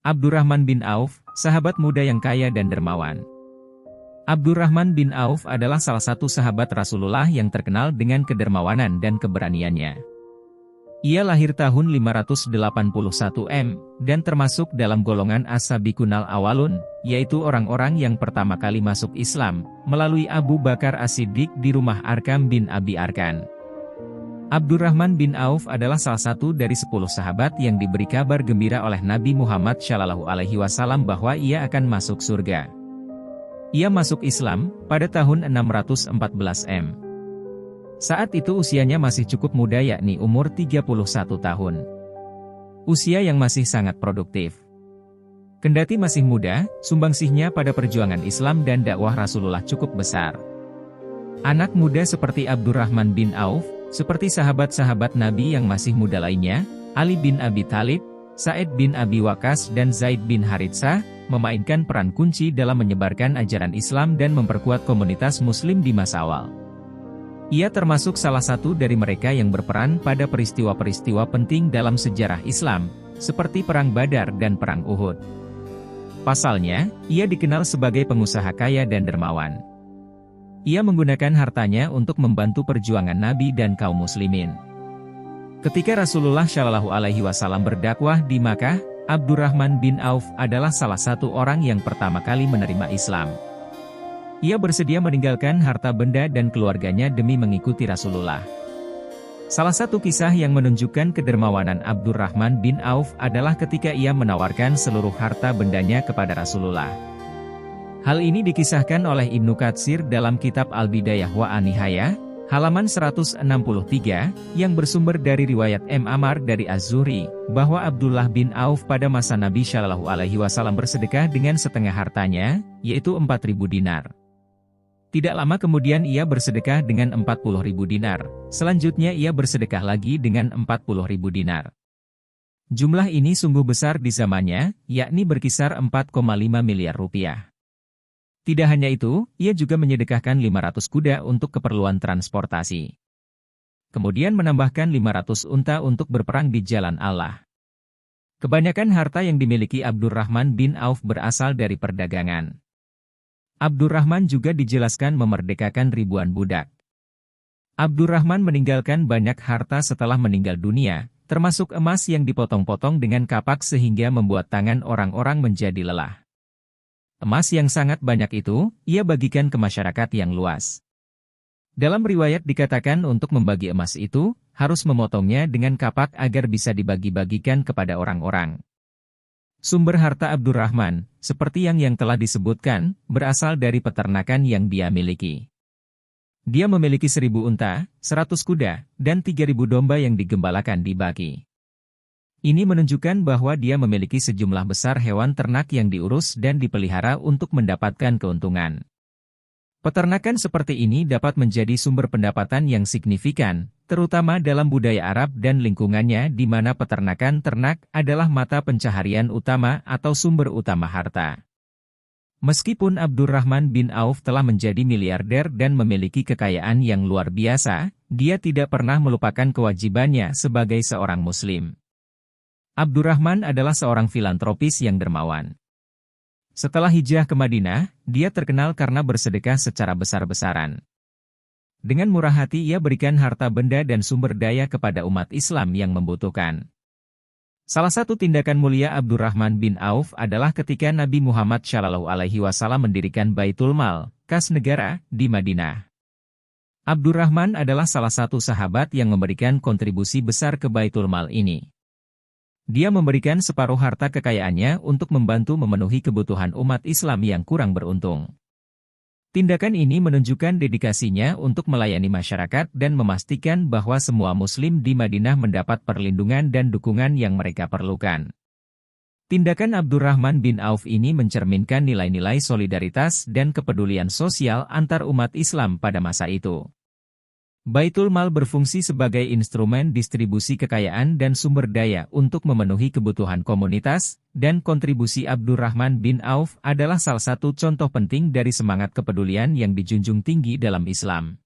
Abdurrahman bin Auf, sahabat muda yang kaya dan dermawan. Abdurrahman bin Auf adalah salah satu sahabat Rasulullah yang terkenal dengan kedermawanan dan keberaniannya. Ia lahir tahun 581 M, dan termasuk dalam golongan as-sabiqunal awalun, yaitu orang-orang yang pertama kali masuk Islam, melalui Abu Bakar As-Siddiq di rumah Arkam bin Abi Arkan. Abdurrahman bin Auf adalah salah satu dari 10 sahabat yang diberi kabar gembira oleh Nabi Muhammad SAW bahwa ia akan masuk surga. Ia masuk Islam pada tahun 614 M. Saat itu usianya masih cukup muda, yakni umur 31 tahun. Usia yang masih sangat produktif. Kendati masih muda, sumbangsihnya pada perjuangan Islam dan dakwah Rasulullah cukup besar. Anak muda seperti Abdurrahman bin Auf, seperti sahabat-sahabat Nabi yang masih muda lainnya, Ali bin Abi Thalib, Sa'id bin Abi Waqqas dan Zaid bin Haritsah, memainkan peran kunci dalam menyebarkan ajaran Islam dan memperkuat komunitas Muslim di masa awal. Ia termasuk salah satu dari mereka yang berperan pada peristiwa-peristiwa penting dalam sejarah Islam, seperti Perang Badar dan Perang Uhud. Pasalnya, ia dikenal sebagai pengusaha kaya dan dermawan. Ia menggunakan hartanya untuk membantu perjuangan Nabi dan kaum muslimin. Ketika Rasulullah SAW berdakwah di Makkah, Abdurrahman bin Auf adalah salah satu orang yang pertama kali menerima Islam. Ia bersedia meninggalkan harta benda dan keluarganya demi mengikuti Rasulullah. Salah satu kisah yang menunjukkan kedermawanan Abdurrahman bin Auf adalah ketika ia menawarkan seluruh harta bendanya kepada Rasulullah. Hal ini dikisahkan oleh Ibnu Katsir dalam kitab Al-Bidayah wa An-Nihayah, halaman 163, yang bersumber dari riwayat M. Ammar dari Az-Zuhri, bahwa Abdullah bin Auf pada masa Nabi SAW bersedekah dengan setengah hartanya, yaitu 4.000 dinar. Tidak lama kemudian ia bersedekah dengan 40.000 dinar, selanjutnya ia bersedekah lagi dengan 40.000 dinar. Jumlah ini sungguh besar di zamannya, yakni berkisar 4,5 miliar rupiah. Tidak hanya itu, ia juga menyedekahkan 500 kuda untuk keperluan transportasi. Kemudian menambahkan 500 unta untuk berperang di jalan Allah. Kebanyakan harta yang dimiliki Abdurrahman bin Auf berasal dari perdagangan. Abdurrahman juga dijelaskan memerdekakan ribuan budak. Abdurrahman meninggalkan banyak harta setelah meninggal dunia, termasuk emas yang dipotong-potong dengan kapak sehingga membuat tangan orang-orang menjadi lelah. Emas yang sangat banyak itu, ia bagikan ke masyarakat yang luas. Dalam riwayat dikatakan untuk membagi emas itu, harus memotongnya dengan kapak agar bisa dibagi-bagikan kepada orang-orang. Sumber harta Abdurrahman, seperti yang telah disebutkan, berasal dari peternakan yang dia miliki. Dia memiliki 1.000 unta, 100 kuda, dan 3.000 domba yang digembalakan di Baqi. Ini menunjukkan bahwa dia memiliki sejumlah besar hewan ternak yang diurus dan dipelihara untuk mendapatkan keuntungan. Peternakan seperti ini dapat menjadi sumber pendapatan yang signifikan, terutama dalam budaya Arab dan lingkungannya di mana peternakan ternak adalah mata pencaharian utama atau sumber utama harta. Meskipun Abdurrahman bin Auf telah menjadi miliarder dan memiliki kekayaan yang luar biasa, dia tidak pernah melupakan kewajibannya sebagai seorang muslim. Abdurrahman adalah seorang filantropis yang dermawan. Setelah hijrah ke Madinah, dia terkenal karena bersedekah secara besar-besaran. Dengan murah hati ia berikan harta benda dan sumber daya kepada umat Islam yang membutuhkan. Salah satu tindakan mulia Abdurrahman bin Auf adalah ketika Nabi Muhammad SAW mendirikan Baitul Mal, kas negara, di Madinah. Abdurrahman adalah salah satu sahabat yang memberikan kontribusi besar ke Baitul Mal ini. Dia memberikan separuh harta kekayaannya untuk membantu memenuhi kebutuhan umat Islam yang kurang beruntung. Tindakan ini menunjukkan dedikasinya untuk melayani masyarakat dan memastikan bahwa semua Muslim di Madinah mendapat perlindungan dan dukungan yang mereka perlukan. Tindakan Abdurrahman bin Auf ini mencerminkan nilai-nilai solidaritas dan kepedulian sosial antar umat Islam pada masa itu. Baitul Mal berfungsi sebagai instrumen distribusi kekayaan dan sumber daya untuk memenuhi kebutuhan komunitas, dan kontribusi Abdurrahman bin Auf adalah salah satu contoh penting dari semangat kepedulian yang dijunjung tinggi dalam Islam.